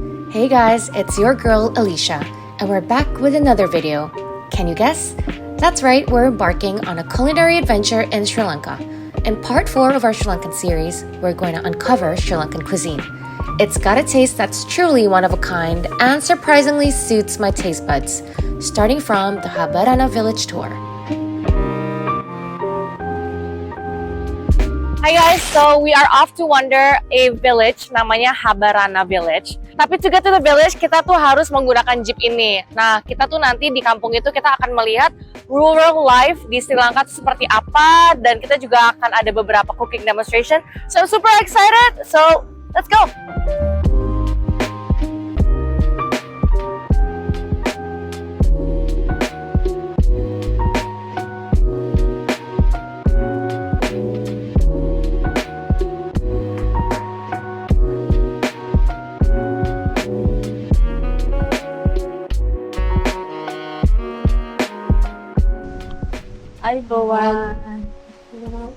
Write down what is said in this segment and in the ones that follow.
Hey guys, it's your girl Alicia, and we're back with another video. Can you guess? That's right, we're embarking on a culinary adventure in Sri Lanka. In part 4 of our Sri Lankan series, we're going to uncover Sri Lankan cuisine. It's got a taste that's truly one of a kind and surprisingly suits my taste buds, starting from the Habarana village tour. Hi guys, so we are off to wander a village namanya Habarana Village. Tapi to get to the village, kita tuh harus menggunakan jeep ini. Nah, kita tuh nanti di kampung itu kita akan melihat rural life di Sri Lanka seperti apa, dan kita juga akan ada beberapa cooking demonstration. So super excited. So let's go.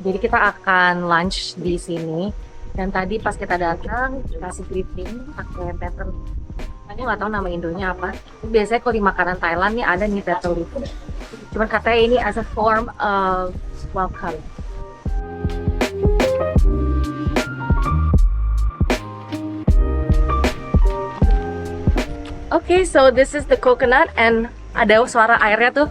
Jadi kita akan lunch di sini. Dan tadi pas kita datang kasih briefing pakai pattern. Aku nggak tahu nama Indonya apa. Biasanya kalau di makanan Thailand nih ada nih pattern itu. Cuman katanya ini as a form of welcome. Okay, so this is the coconut and ada suara airnya tuh.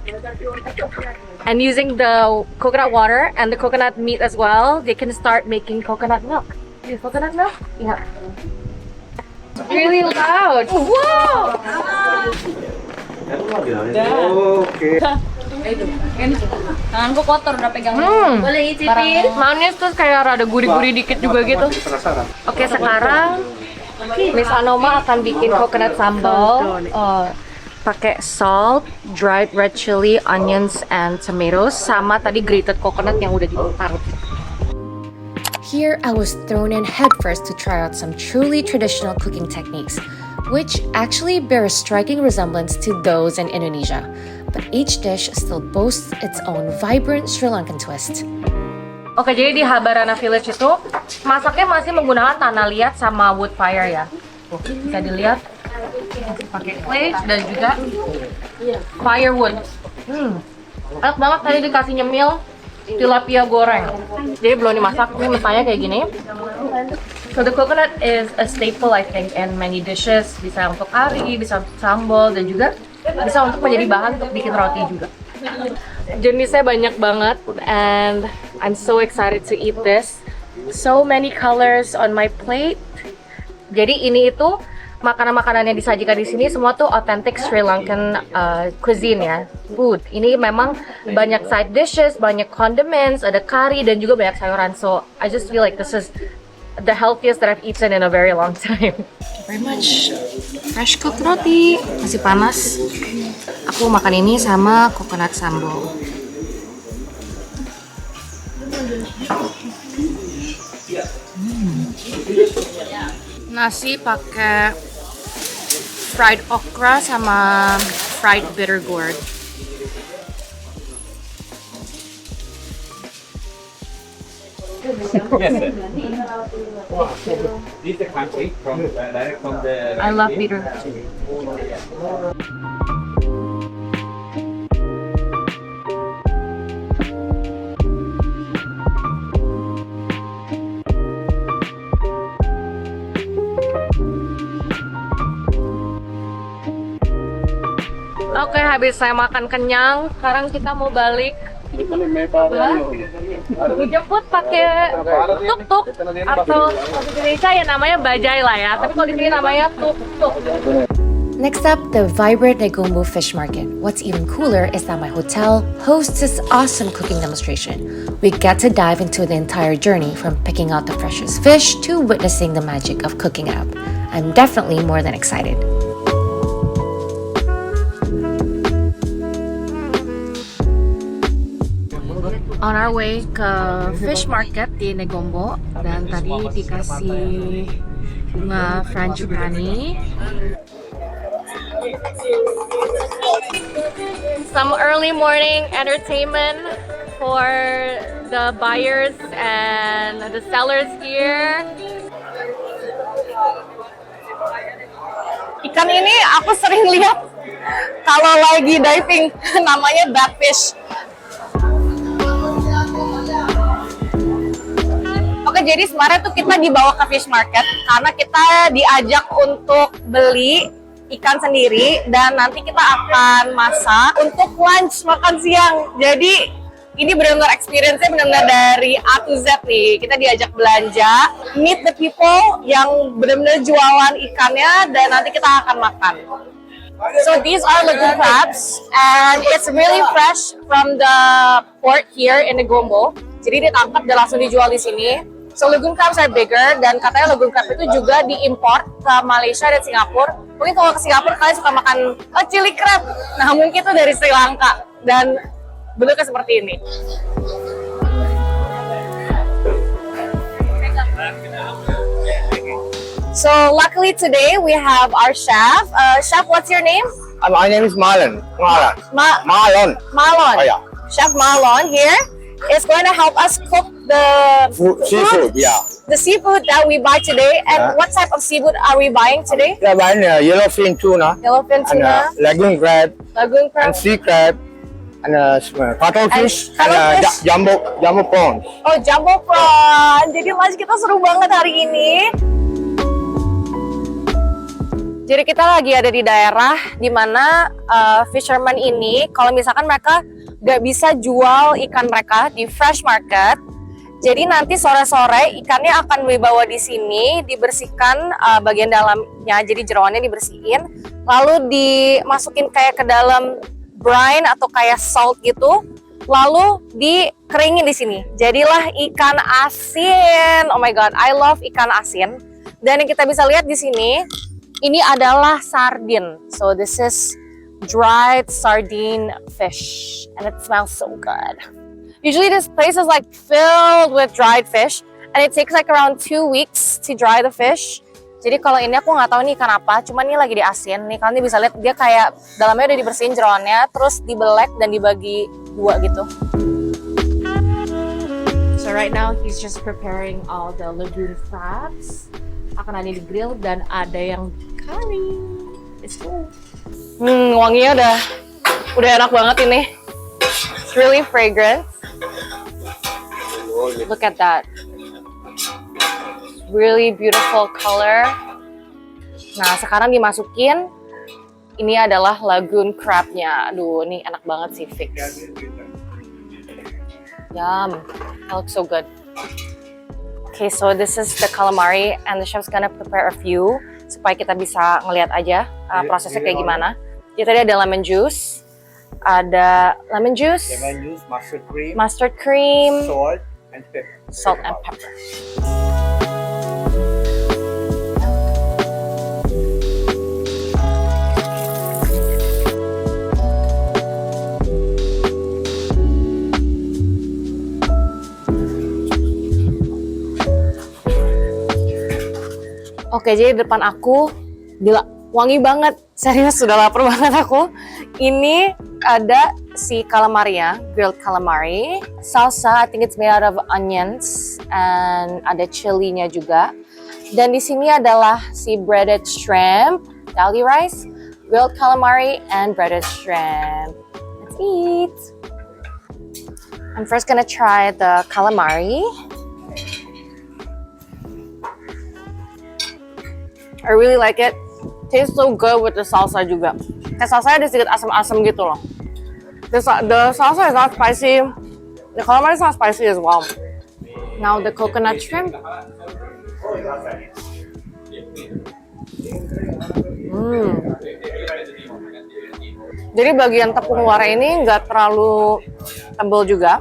And using the coconut water and the coconut meat as well, they can start making coconut milk. Is coconut milk? Yeah. Really loud. Wow! Oke. Tanganku kotor udah pegang. Boleh icipin? Manis terus kayak rada gurih-gurih dikit juga gitu. Oke, sekarang Miss Anoma akan bikin coconut sambal. Pakai salt, dried red chili, onions, and tomatoes, sama tadi grated coconut yang udah diparut. Here, I was thrown in headfirst to try out some truly traditional cooking techniques, which actually bear a striking resemblance to those in Indonesia. But each dish still boasts its own vibrant Sri Lankan twist. Oke, jadi di Habarana Village itu masaknya masih menggunakan tanah liat sama wood fire ya. Bisa dilihat pakai clay dan juga firewood. Enak banget, tadi dikasih nyemil tilapia goreng. Jadi belum dimasak, ini mentahnya kayak gini. So the coconut is a staple I think in many dishes. Bisa untuk kari, bisa untuk sambal, dan juga bisa untuk menjadi bahan untuk bikin roti juga. Jenisnya banyak banget and I'm so excited to eat this. So many colors on my plate. Jadi ini itu makanan-makanan yang disajikan di sini semua tuh authentic Sri Lankan cuisine ya, food. Ini memang banyak side dishes, banyak condiments, ada curry dan juga banyak sayuran. So I just feel like this is the healthiest that I've eaten in a very long time. Very much fresh cooked roti, masih panas. Aku makan ini sama coconut sambal. Nasi pakai fried okra sama fried bitter gourd. Yes, sir. This is the country from direct from the. I love bitter. Oke, habis saya makan kenyang, sekarang kita mau balik. Dijemput pakai tuk-tuk atau kalau di Indonesia ya namanya bajai lah ya, tapi kalau di sini namanya tuk-tuk. Next up, the vibrant Negombo Fish Market. What's even cooler is that my hotel hosts this awesome cooking demonstration. We get to dive into the entire journey from picking out the freshest fish to witnessing the magic of cooking it up. I'm definitely more than excited. On our way ke fish market di Negombo, dan tadi dikasih bunga frangipani. Some early morning entertainment for the buyers and the sellers here. Ikan ini aku sering lihat kalau lagi diving, namanya batfish. Oke, jadi sebenarnya tuh kita dibawa ke fish market karena kita diajak untuk beli ikan sendiri dan nanti kita akan masak untuk lunch makan siang. Jadi ini benar-benar experience-nya benar-benar dari A to Z nih. Kita diajak belanja, meet the people yang benar-benar jualan ikannya dan nanti kita akan makan. So these are lagoon crabs and it's really fresh from the port here in Negombo. Jadi ditangkap dan langsung dijual di sini. So lagoon crabs are bigger dan katanya lagoon crab itu juga diimport ke Malaysia dan Singapura. Mungkin kalau ke Singapura kalian suka makan chili crab. Nah mungkin itu dari Sri Lanka dan bentuknya seperti ini. So luckily today we have our chef. Chef, what's your name? My name is Marlon. Marlon. Marlon. Oh, yeah. Chef Marlon here is going to help us cook the Seafood, yeah. the seafood that we buy today. And Yeah. what type of seafood are we buying today? We are buying yellowfin tuna Yellowfin and tuna, lagoon crab lagoon and crab. sea crab and cuttlefish and cuttlefish. jumbo prawns. Oh, jumbo prawn. Jadi lunch kita seru banget hari ini. Jadi kita lagi ada di daerah di mana fisherman ini, kalau misalkan mereka nggak bisa jual ikan mereka di fresh market, jadi nanti sore-sore ikannya akan dibawa di sini, dibersihkan bagian dalamnya, jadi jeroannya dibersihin, lalu dimasukin kayak ke dalam brine atau kayak salt gitu, lalu dikeringin di sini. Jadilah ikan asin. Oh my god, I love ikan asin. Dan yang kita bisa lihat di sini, ini adalah sardine. So this is dried sardine fish and it smells so good. Usually this place is like filled with dried fish and it takes like around 2 weeks to dry the fish. Jadi kalau ini aku nggak tahu nih ikan apa, cuman ini lagi diasin. Nih kalian bisa lihat dia kayak dalamnya udah dibersihin jeroannya, terus dibelek dan dibagi 2 gitu. So right now he's just preparing all the lagoon crabs. Akan ada di grill dan ada yang curry. It's cool. Wanginya udah enak banget ini. It's really fragrant. Look at that. Really beautiful color. Nah, sekarang dimasukin. Ini adalah lagoon crabnya. Aduh, ini enak banget sih, fix. Yum. That looks so good. Okay, so this is the calamari and the chef's gonna prepare a few supaya kita bisa ngeliat aja prosesnya kayak gimana. Jadi tadi ada lemon juice, mustard cream, salt and pepper. Oke, jadi depan aku, gila, wangi banget. Serius, sudah lapar banget aku. Ini ada si calamari ya, grilled calamari. Salsa, I think it's made out of onions. And ada chili-nya juga. Dan di sini adalah si breaded shrimp, dali rice, grilled calamari, and breaded shrimp. Let's eat. I'm first gonna try the calamari. I really like it. Tastes so good with the salsa juga. Kayak salsanya ada sedikit asam-asam gitu loh. The salsa is not spicy. The calamari is not spicy as well. Now the coconut shrimp. Jadi bagian tepung luar ini nggak terlalu tebal juga.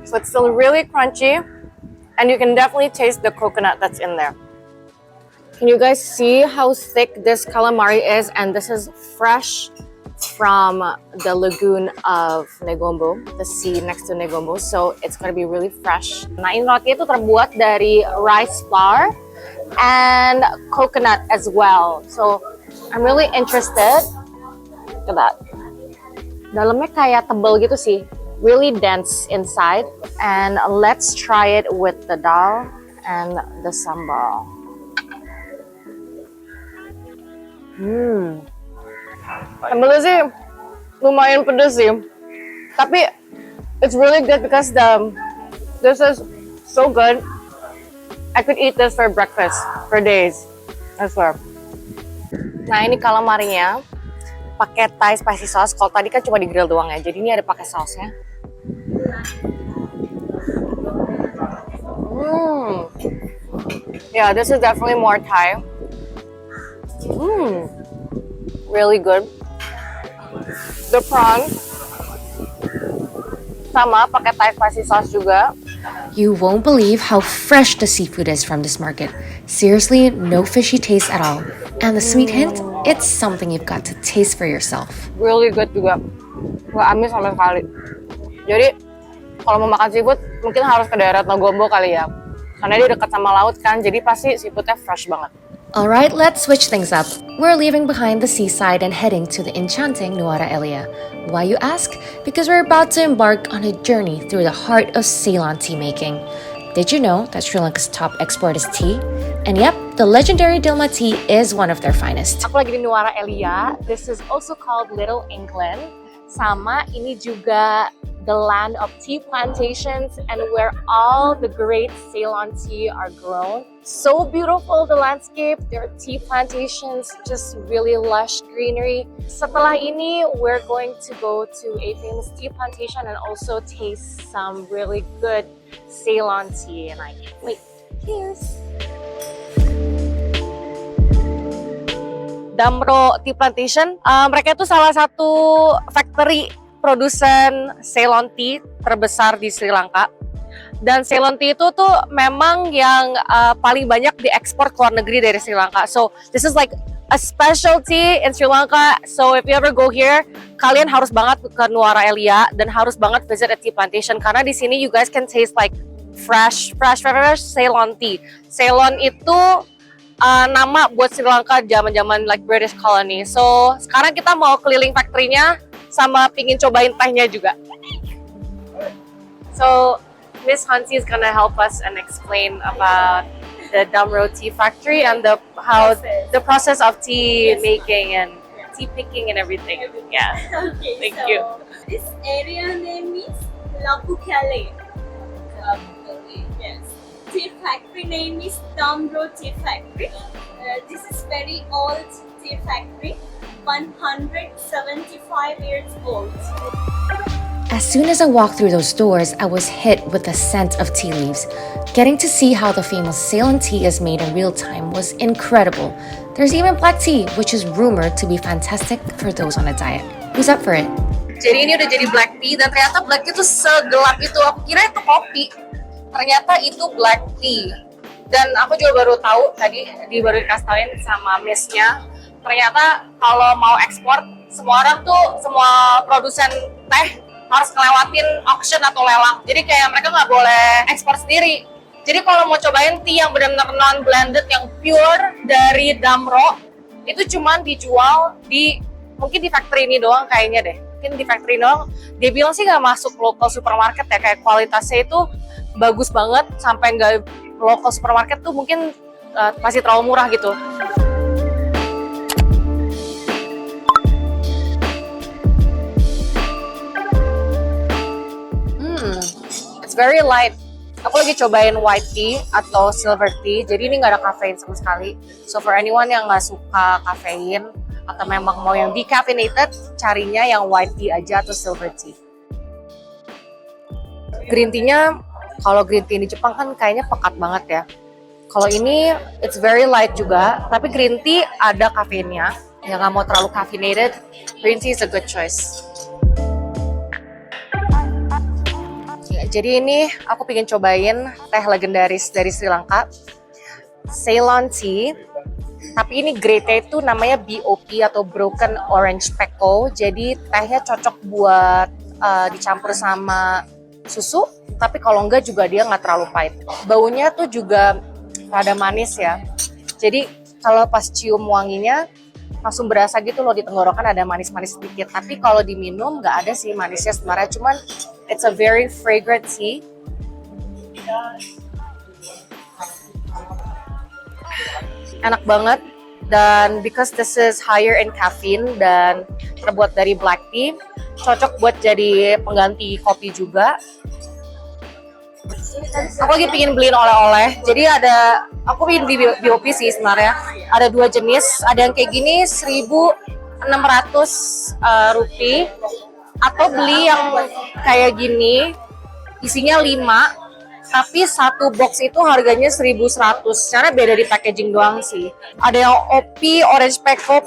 So it's still really crunchy. And you can definitely taste the coconut that's in there. Can you guys see how thick this calamari is? And this is fresh from the lagoon of Negombo, the sea next to Negombo. So it's gonna be really fresh. Nah, ini roti itu terbuat dari rice flour and coconut as well. So I'm really interested. Look at that. Dalamnya kayak tebal gitu sih. Really dense inside. And let's try it with the dal and the sambal. Sambelnya sih lumayan pedes sih. Tapi it's really good because this is so good. I could eat this for breakfast for days. I swear. Nah, ini calamarinya pakai Thai spicy sauce. Kalau tadi kan cuma di grill doang ya. Jadi ini ada pakai sausnya. Yeah, this is definitely more Thai. Really good. The prawns sama pakai Thai spicy sauce juga. You won't believe how fresh the seafood is from this market. Seriously, no fishy taste at all. And the sweet hint, it's something you've got to taste for yourself. Really good juga. Gak amis sama sekali. Jadi, kalau mau makan seafood, mungkin harus ke daerah Togombo kali ya. Karena dia dekat sama laut kan, jadi pasti seafoodnya fresh banget. Alright, let's switch things up. We're leaving behind the seaside and heading to the enchanting Nuara Elia. Why, you ask? Because we're about to embark on a journey through the heart of Ceylon tea making. Did you know that Sri Lanka's top export is tea? And yep, the legendary Dilma tea is one of their finest. Aku lagi di Nuara Elia. This is also called Little England. Sama ini juga the land of tea plantations and where all the great Ceylon tea are grown. So beautiful the landscape, there are tea plantations, just really lush greenery. Setelah ini, we're going to go to a famous tea plantation and also taste some really good Ceylon tea. And I can't wait. Cheers! Damro Tea Plantation, mereka itu salah satu factory produsen Ceylon tea terbesar di Sri Lanka. Dan Ceylon tea itu tuh memang yang paling banyak diekspor ke luar negeri dari Sri Lanka. So this is like a specialty in Sri Lanka. So if you ever go here, kalian harus banget ke Nuara Elia dan harus banget visit a tea plantation karena di sini you guys can taste like fresh Ceylon tea. Ceylon itu nama buat Sri Lanka zaman-zaman like British colony. So sekarang kita mau keliling factory-nya sama pingin cobain tehnya juga. So Miss Hansi is gonna help us and explain about the Damro Tea Factory and the process of tea making and tea picking and everything. Yeah. Okay, Thank so you. This area name is Lapukale. Yes. Tea factory name is Damro Tea Factory. This is very old tea factory, 175 years old. As soon as I walked through those doors, I was hit with the scent of tea leaves. Getting to see how the famous Ceylon tea is made in real time was incredible. There's even black tea, which is rumored to be fantastic for those on a diet. Who's up for it? Jadi ini udah jadi black tea dan ternyata black tea itu segelap itu. Aku kira itu kopi. Ternyata itu black tea. Dan aku juga baru tahu tadi baru dikasih tauin sama miss-nya. Ternyata kalau mau ekspor, semua produsen teh harus ngelewatin auction atau lelang. Jadi kayak mereka nggak boleh ekspor sendiri. Jadi kalau mau cobain tea yang benar-benar non-blended, yang pure dari Damro, itu cuma dijual mungkin di factory ini doang kayaknya deh. Mungkin di factory doang. Dia bilang sih nggak masuk local supermarket ya, kayak kualitasnya itu bagus banget, sampai nggak local supermarket tuh mungkin masih terlalu murah gitu. It's very light. Aku lagi cobain white tea atau silver tea, jadi ini nggak ada kafein sama sekali. So for anyone yang nggak suka kafein atau memang mau yang decaffeinated, carinya yang white tea aja atau silver tea. Green tea-nya, kalau green tea di Jepang kan kayaknya pekat banget ya. Kalau ini it's very light juga, tapi green tea ada kafeinnya. Yang nggak mau terlalu caffeinated, green tea is a good choice. Jadi ini aku pengen cobain teh legendaris dari Sri Lanka, Ceylon tea. Tapi ini grade-nya itu namanya BOP atau Broken Orange Pekoe. Jadi tehnya cocok buat dicampur sama susu. Tapi kalau enggak juga dia nggak terlalu pahit. Baunya tuh juga rada manis ya. Jadi kalau pas cium wanginya langsung berasa gitu loh di tenggorokan ada manis-manis sedikit. Tapi kalau diminum nggak ada sih manisnya sebenarnya. Cuman it's a very fragrant tea. Enak banget. Dan because this is higher in caffeine dan terbuat dari black tea, cocok buat jadi pengganti kopi juga. Aku lagi pingin beliin oleh-oleh. Jadi aku pingin beli BOP sih sebenarnya. Ada 2 jenis. Ada yang kayak gini 1.600 rupiah. Atau beli yang kayak gini isinya 5. Tapi satu box itu harganya 1.100. Karena beda di packaging doang sih. Ada yang OP, orange peko.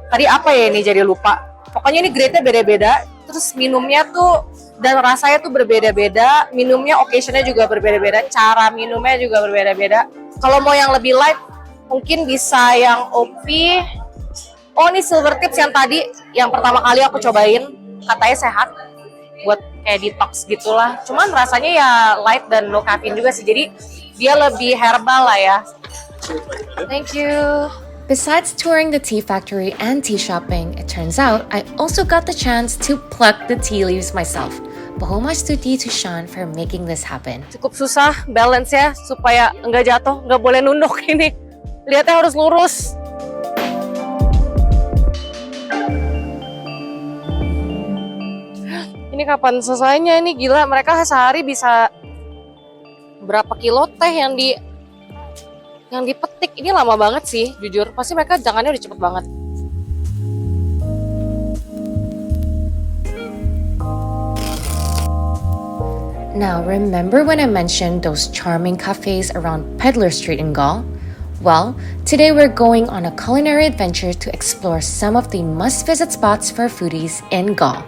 Tadi apa ya ini jadi lupa. Pokoknya ini grade-nya beda-beda. Terus minumnya tuh dan rasanya tuh berbeda-beda, minumnya occasion-nya juga berbeda-beda, cara minumnya juga berbeda-beda. Kalau mau yang lebih light, mungkin bisa yang OP. Oh, ini silver tips yang tadi, yang pertama kali aku cobain, katanya sehat, buat kayak detox gitulah. Cuman rasanya ya light dan low caffeine juga sih, jadi dia lebih herbal lah ya. Thank you. Besides touring the tea factory and tea shopping, it turns out I also got the chance to pluck the tea leaves myself. Bahoma stuti to Sean for making this happen. Cukup susah balance ya supaya enggak jatuh, nggak boleh nunduk ini. Lihatnya harus lurus. Ini kapan selesainya ini, gila, mereka sehari bisa berapa kilo teh yang dipetik. Ini lama banget sih, jujur. Pasti mereka jangannya udah cepet banget. Now, remember when I mentioned those charming cafes around Peddler Street in Gaul? Well, today we're going on a culinary adventure to explore some of the must-visit spots for foodies in Gaul.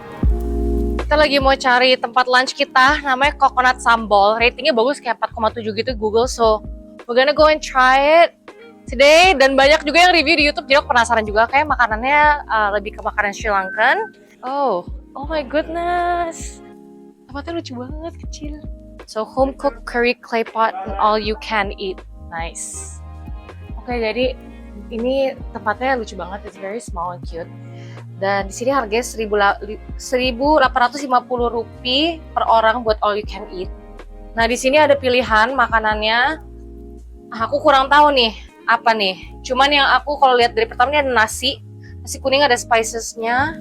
Kita lagi mau cari tempat lunch kita, namanya Coconut Sambal. Ratingnya bagus, kayak 4,7 gitu Google, so we're gonna go and try it today. Dan banyak juga yang review di YouTube, jadi aku penasaran juga. Kayak makanannya lebih ke makanan Sri Lankan. Oh my goodness. Tempatnya lucu banget, kecil. So, home cooked curry clay pot and all you can eat. Nice. Oke, jadi ini tempatnya lucu banget. It's very small and cute. Dan di sini harganya 1.850 rupiah per orang buat all you can eat. Nah, di sini ada pilihan makanannya. Aku kurang tahu nih, apa nih. Cuman yang aku kalau lihat dari pertama ini ada nasi kuning, ada spicesnya.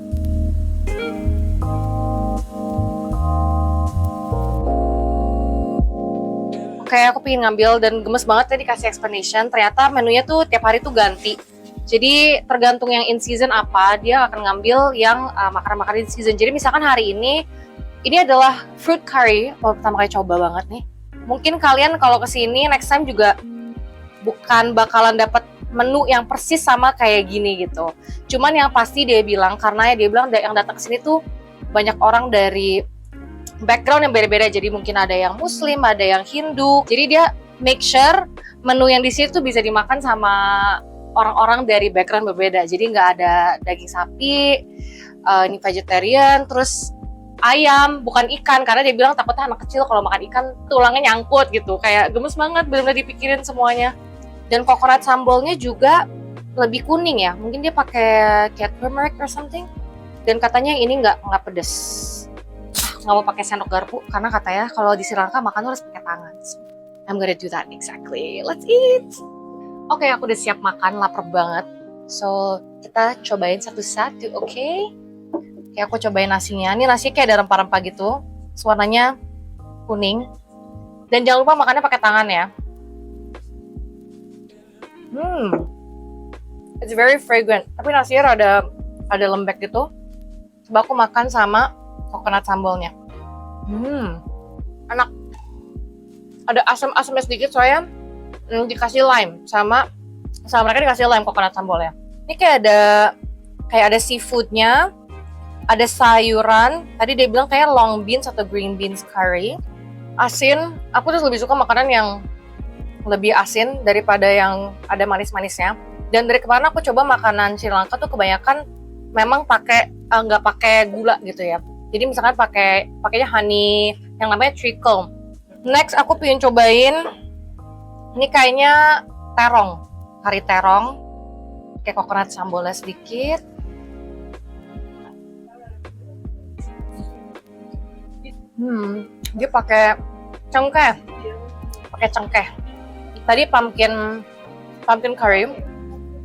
Kayak aku pengen ngambil dan gemes banget tadi dikasih explanation. Ternyata menunya tuh tiap hari tuh ganti. Jadi tergantung yang in season apa, dia akan ngambil yang makanan-makanan in season. Jadi misalkan hari ini adalah fruit curry. Mau pertama kali coba banget nih. Mungkin kalian kalau kesini next time juga bukan bakalan dapat menu yang persis sama kayak gini gitu. Cuman yang pasti dia bilang, karena dia bilang yang datang ke sini tuh banyak orang dari background yang beda-beda. Jadi mungkin ada yang Muslim, ada yang Hindu. Jadi dia make sure menu yang di sini tuh bisa dimakan sama orang-orang dari background berbeda. Jadi nggak ada daging sapi, ini vegetarian, terus ayam, bukan ikan. Karena dia bilang takutnya anak kecil kalau makan ikan tulangnya nyangkut gitu. Kayak gemes banget, benar-benar dipikirin semuanya. Dan coconut sambalnya juga lebih kuning ya. Mungkin dia pakai kayak turmeric or something. Dan katanya ini nggak pedes. Nggak mau pakai sendok garpu karena katanya kalau di Sri Lanka makan tuh harus pakai tangan. I'm gonna do that exactly. Let's eat. Oke, aku udah siap makan, lapar banget. So kita cobain satu-satu, oke? Oke, aku cobain nasinya. Ini nasi kayak ada rempah-rempah gitu. Warnanya kuning. Dan jangan lupa makannya pakai tangan ya. It's very fragrant. Tapi nasinya ada lembek gitu. Coba aku makan sama coconut sambalnya. Enak. Ada asam-asamnya sedikit soalnya dikasih lime sama mereka dikasih lime coconut sambalnya. Ini kayak ada seafoodnya, ada sayuran. Tadi dia bilang kayak long beans atau green beans curry. Asin. Aku tuh lebih suka makanan yang lebih asin daripada yang ada manis-manisnya. Dan dari kemarin aku coba makanan Sri Lanka tuh kebanyakan memang nggak pakai gula gitu ya. Jadi misalkan pakainya honey yang namanya treacle. Next aku pengen cobain ini kayaknya terong, kari terong, kayak coconut sambalnya sedikit. Dia pakai cengkeh. Tadi pumpkin curry,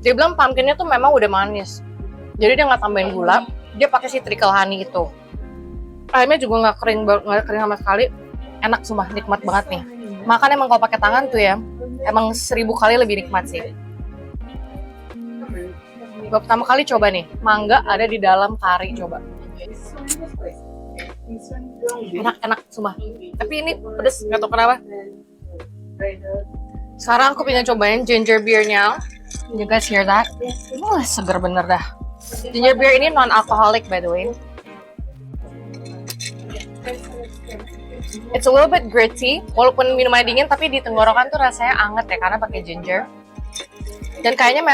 Dia bilang pumpkinnya tuh memang udah manis. Jadi dia nggak tambahin gula, dia pakai si treacle honey itu. Ayamnya juga nggak kering sama sekali. Enak sumpah, nikmat banget nih. Makan emang kalau pakai tangan tuh ya, emang 1000 kali lebih nikmat sih. Gue pertama kali coba nih, mangga ada di dalam kari, coba. Enak sumpah. Tapi ini pedes, nggak tahu kenapa. Sekarang aku pengen cobain ginger beer-nya. You guys hear that? Wah, seger bener dah. Ginger beer ini non-alcoholic by the way. It's a little bit gritty, walaupun minumannya dingin tapi di tenggorokan tuh rasanya anget ya karena pakai ginger. Dan kayaknya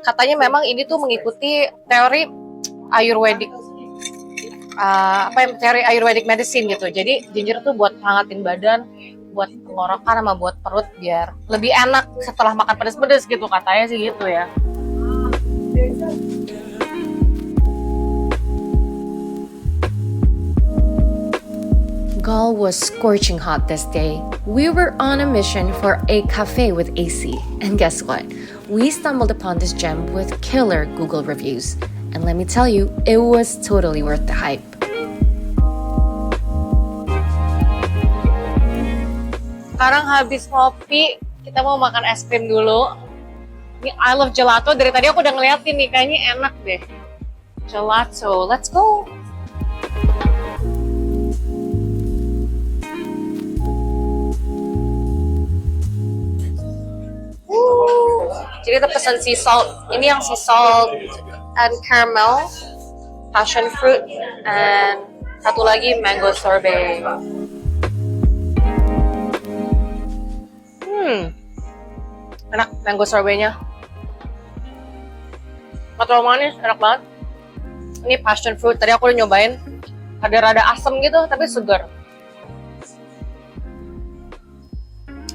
katanya memang ini tuh mengikuti teori Ayurvedic. Teori Ayurvedic medicine gitu. Jadi ginger tuh buat hangatin badan, buat tenggorokan sama buat perut biar lebih enak setelah makan pedes-pedes gitu katanya sih gitu ya. Gaul was scorching hot this day. We were on a mission for a cafe with AC. And guess what? We stumbled upon this gem with killer Google reviews. And let me tell you, it was totally worth the hype. Sekarang habis ngopi, kita mau makan es krim dulu. Ini I love gelato, dari tadi aku udah ngeliatin nih, kayaknya enak deh. Gelato, let's go! Jadi kita pesan sea salt. Ini yang sea salt and caramel, passion fruit, and satu lagi mango sorbet. Enak mango sorbetnya. Nggak terlalu manis, enak banget. Ini passion fruit. Tadi aku udah nyobain. Ada rada asam gitu, tapi segar.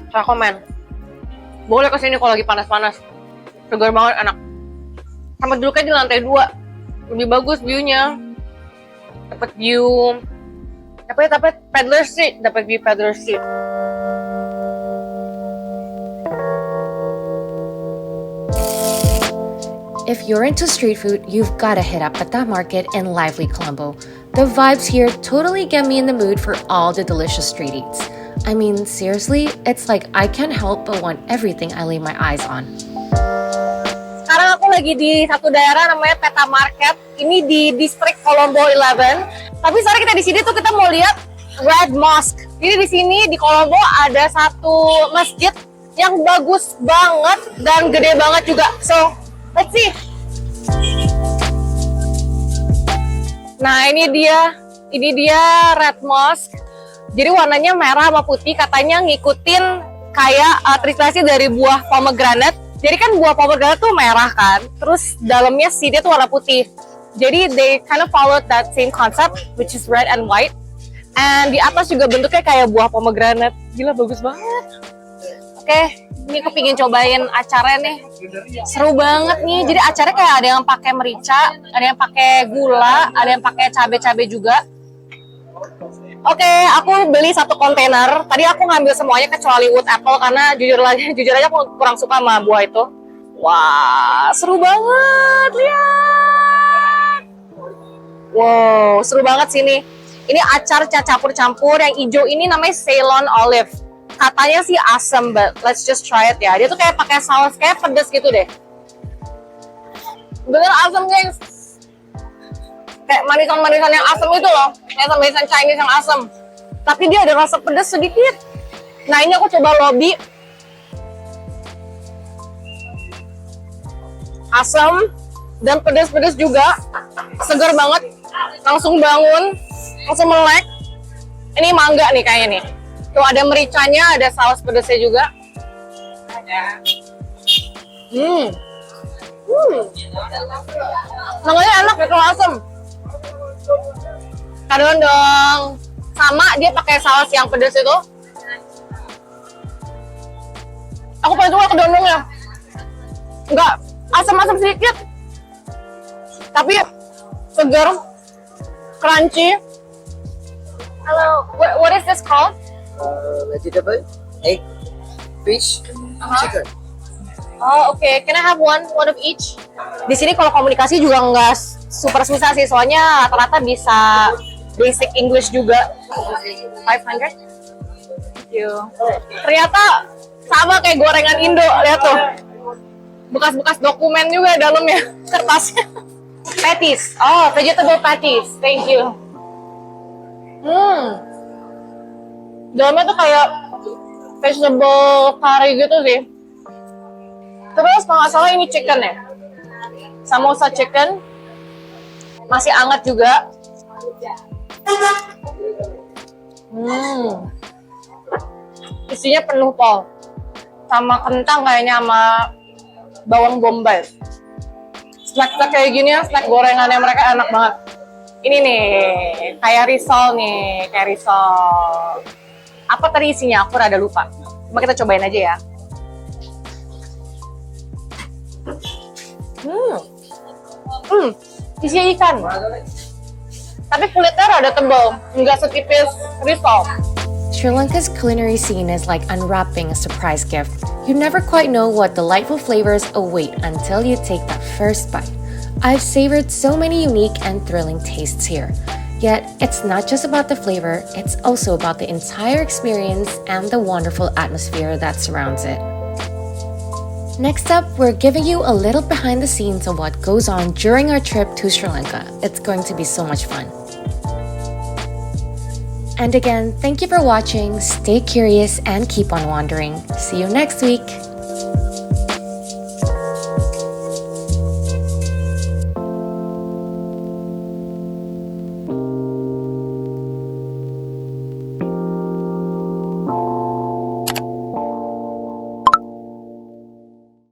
Saya komen. Boleh kesini kalau lagi panas-panas. Segar banget, enak. Sama duduknya di lantai 2. Lebih bagus view-nya. Dapat view. Dapat Peddler Street. Dapat view Peddler Street. If you're into street food, you've gotta hit up Pata Market in lively Colombo. The vibes here totally get me in the mood for all the delicious street eats. I mean, seriously, it's like I can't help but want everything I lay my eyes on. Sekarang aku lagi di satu daerah namanya Peta Market. Ini di distrik Colombo 11. Tapi sekarang kita di sini tuh kita mau lihat Red Mosque. Jadi di sini di Colombo ada satu masjid yang bagus banget dan gede banget juga. So, let's see. Nah, ini dia Red Mosque. Jadi warnanya merah sama putih, katanya ngikutin kayak terinspirasi dari buah pomegranate. Jadi kan buah pomegranate tuh merah kan, terus dalamnya seednya tuh warna putih. Jadi they kind of followed that same concept, which is red and white. And di atas juga bentuknya kayak buah pomegranate. Gila, bagus banget. Oke, ini aku pengen cobain acaranya nih. Seru banget nih. Jadi acaranya kayak ada yang pakai merica, ada yang pakai gula, ada yang pakai cabai-cabai juga. Oke, aku beli 1 kontainer. Tadi aku ngambil semuanya kecuali wood apple karena jujur aja aku kurang suka sama buah itu. Wah, seru banget, lihat. Wow, seru banget sini. Ini acar campur-campur. Yang hijau ini namanya Ceylon olive. Katanya sih asam, but let's just try it ya. Dia tuh kayak pakai saus, kayak pedes gitu deh. Bener asam, guys. Kayak manisan-manisan yang asam itu loh. Kayak manisan Chinese yang asam. Tapi dia ada rasa pedas sedikit. Nah, ini aku coba lobby. Asam dan pedas-pedas juga. Segar banget. Langsung bangun. Langsung melek. Ini mangga nih kayaknya nih. Tuh ada mericanya, ada saus pedasnya juga. Mangganya enak gitu, asam. Kadang-kadang sama dia pakai saus yang pedas itu. Aku paling suka kedondongnya. Enggak asam-asam sedikit, tapi segar, crunchy. Hello, what is this called? Vegetable, egg, fish, chicken. Oh, oke. Can I have one of each? Di sini kalau komunikasi juga nggak super susah sih, soalnya rata-rata bisa basic English juga. 500. Thank you. Ternyata sama kayak gorengan Indo, lihat tuh. Bekas-bekas dokumen juga dalamnya, kertasnya. Patties. Oh, vegetable patties. Thank you. Dalamnya tuh kayak vegetable curry gitu sih. Terus kalau nggak salah ini chicken ya. Samosa chicken. Masih hangat juga. Isinya penuh pol. Sama kentang kayaknya, sama bawang bombay. Snack-snack kayak gini ya, snack gorengannya mereka enak banget. Ini nih, kayak risol nih, kayak risol. Apa tadi isinya? Aku rada lupa. Coba kita cobain aja ya. Isinya ikan. Tapi kulitnya rada tebal, nggak setipis risol. Sri Lanka's culinary scene is like unwrapping a surprise gift. You never quite know what delightful flavors await until you take that first bite. I've savored so many unique and thrilling tastes here. Yet, it's not just about the flavor, it's also about the entire experience and the wonderful atmosphere that surrounds it. Next up, we're giving you a little behind the scenes of what goes on during our trip to Sri Lanka. It's going to be so much fun. And again, thank you for watching, stay curious and keep on wandering. See you next week!